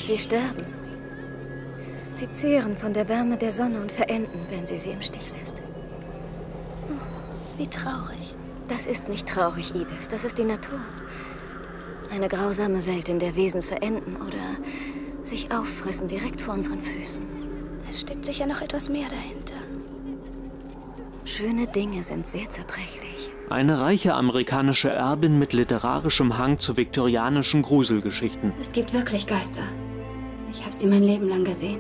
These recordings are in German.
Sie sterben. Sie zehren von der Wärme der Sonne und verenden, wenn sie im Stich lässt. Oh, wie traurig. Das ist nicht traurig, Edith. Das ist die Natur. Eine grausame Welt, in der Wesen verenden oder sich auffressen direkt vor unseren Füßen. Es steckt sicher noch etwas mehr dahinter. Schöne Dinge sind sehr zerbrechlich. Eine reiche amerikanische Erbin mit literarischem Hang zu viktorianischen Gruselgeschichten. Es gibt wirklich Geister. Ich habe sie mein Leben lang gesehen.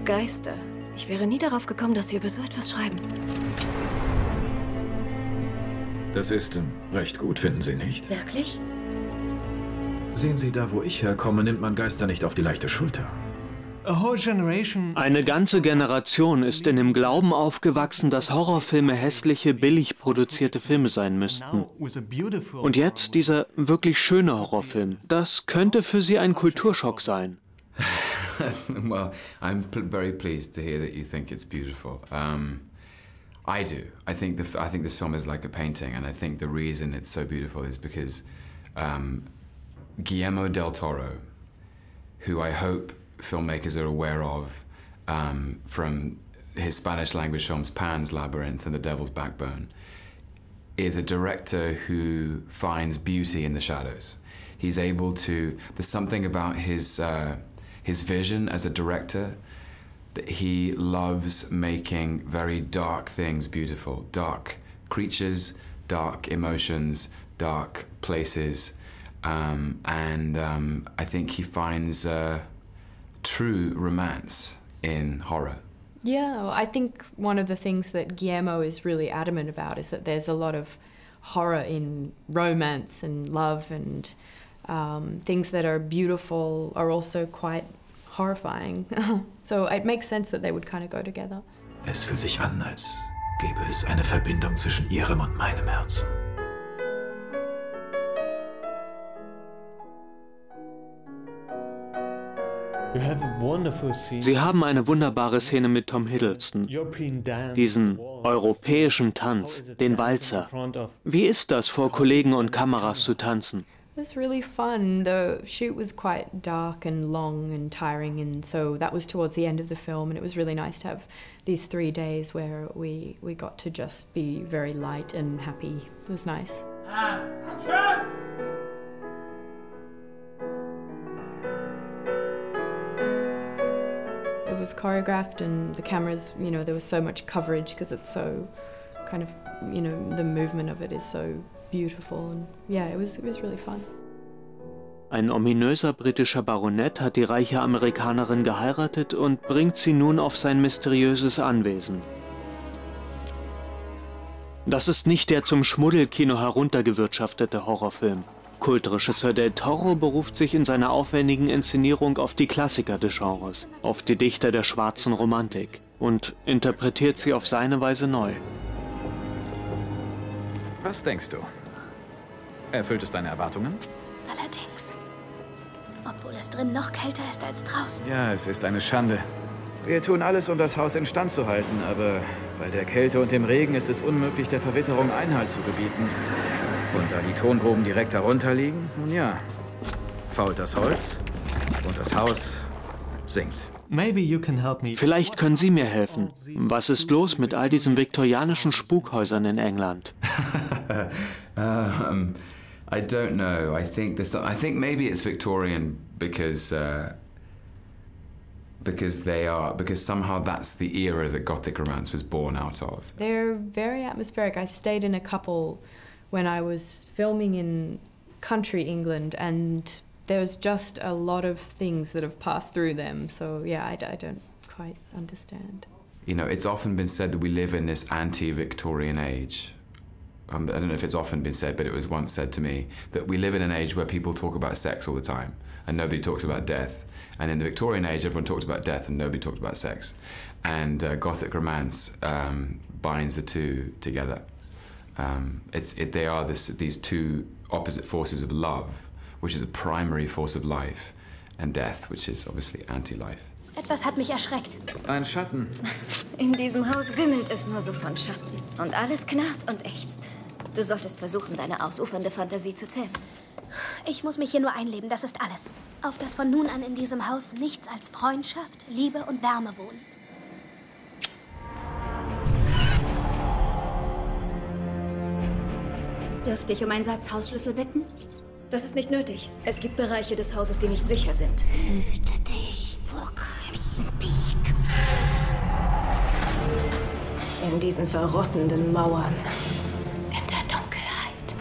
Geister? Ich wäre nie darauf gekommen, dass Sie über so etwas schreiben. Das ist recht gut, finden Sie nicht? Wirklich? Sehen Sie, da wo ich herkomme, nimmt man Geister nicht auf die leichte Schulter. Eine ganze Generation ist in dem Glauben aufgewachsen, dass Horrorfilme hässliche, billig produzierte Filme sein müssten. Und jetzt dieser wirklich schöne Horrorfilm. Das könnte für Sie ein Kulturschock sein. Well, I'm very pleased to hear that you think it's beautiful. I do. I think this film is like a painting, and I think the reason it's so beautiful is because Guillermo del Toro, who I hope filmmakers are aware of from his Spanish language films Pan's Labyrinth and The Devil's Backbone, is a director who finds beauty in the shadows. He's able to, there's something about his vision as a director that he loves making very dark things beautiful. Dark creatures, dark emotions, dark places. I think he finds true romance in horror. Yeah, I think one of the things that Guillermo is really adamant about is that there's a lot of horror in romance and love, and things that are beautiful are also quite horrifying. So it makes sense that they would kind of go together. Es fühlt sich an, als gäbe es eine Verbindung zwischen Ihrem und meinem Herzen. Sie haben eine wunderbare Szene mit Tom Hiddleston. Diesen europäischen Tanz, den Walzer. Wie ist das, vor Kollegen und Kameras zu tanzen? It was really fun. The shoot was quite dark and long and tiring, and so that was towards the end of the film, and it was really nice to have these 3 days where we got to just be very light and happy. It was nice. It was choreographed, and the cameras, you know, there was so much coverage because it's so kind of, you know, the movement of it is so beautiful, and yeah, it was really fun. Ein ominöser britischer Baronet hat die reiche Amerikanerin geheiratet und bringt sie nun auf sein mysteriöses Anwesen. Das ist nicht der zum Schmuddelkino heruntergewirtschaftete Horrorfilm. Kultregisseur del Toro beruft sich in seiner aufwändigen Inszenierung auf die Klassiker des Genres, auf die Dichter der Schwarzen Romantik und interpretiert sie auf seine Weise neu. Was denkst du? Erfüllt es deine Erwartungen? Allerdings. Obwohl es drin noch kälter ist als draußen. Ja, es ist eine Schande. Wir tun alles, um das Haus instand zu halten, aber bei der Kälte und dem Regen ist es unmöglich, der Verwitterung Einhalt zu gebieten. Und da die Tongruben direkt darunter liegen, nun ja, fault das Holz und das Haus sinkt. Vielleicht können Sie mir helfen. Was ist los mit all diesen viktorianischen Spukhäusern in England? I don't know. I think maybe it's Victorian because somehow that's the era that Gothic Romance was born out of. They're very atmospheric. I stayed in a couple when I was filming in country England, and there's just a lot of things that have passed through them. So yeah, I don't quite understand. You know, it's often been said that we live in this anti-Victorian age. I don't know if it's often been said, but it was once said to me that we live in an age where people talk about sex all the time and nobody talks about death. And in the Victorian age, everyone talked about death and nobody talked about sex. And Gothic Romance binds the two together. They are these two opposite forces of love, which is a primary force of life, and death, which is obviously anti-life. Etwas hat mich erschreckt. Ein Schatten. In diesem Haus wimmelt es nur so von Schatten. Und alles knarrt und ächzt. Du solltest versuchen, deine ausufernde Fantasie zu zähmen. Ich muss mich hier nur einleben, das ist alles. Auf dass von nun an in diesem Haus nichts als Freundschaft, Liebe und Wärme wohnen. Dürfte ich um einen Satz Hausschlüssel bitten? Das ist nicht nötig. Es gibt Bereiche des Hauses, die nicht sicher sind. Hüte dich vor Grüßenbeak. In diesen verrottenden Mauern, In der Dunkelheit.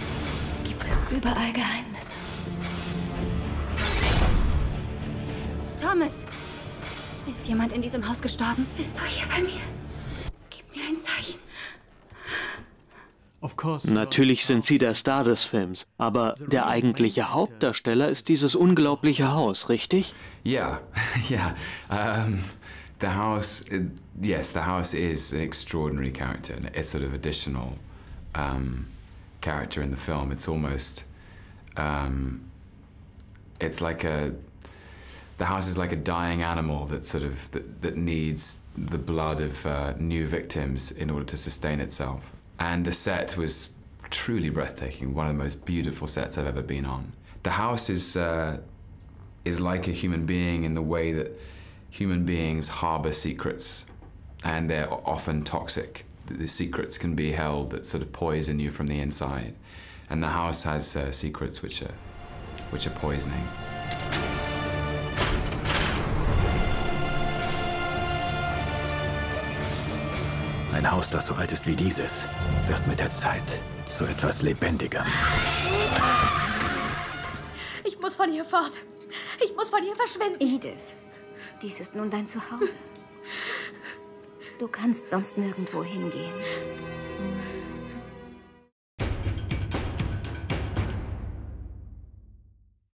gibt es überall Geheimnisse. Thomas! Ist jemand in diesem Haus gestorben? Bist du hier bei mir? Gib mir ein Zeichen. Natürlich sind sie der Star des Films, aber der eigentliche Hauptdarsteller ist dieses unglaubliche Haus, richtig? Yeah, yeah. The house, yes, the house is an extraordinary character. It's sort of additional character in the film. It's almost, it's like the house is like a dying animal that sort of, that needs the blood of new victims in order to sustain itself. And the set was truly breathtaking, one of the most beautiful sets I've ever been on. The house is like a human being in the way that human beings harbor secrets, and they're often toxic. The secrets can be held that sort of poison you from the inside, and the house has secrets which are poisoning. Ein Haus, das so alt ist wie dieses, wird mit der Zeit zu etwas Lebendigem. Ich muss von hier fort. Ich muss von hier verschwinden. Edith, dies ist nun dein Zuhause. Du kannst sonst nirgendwo hingehen.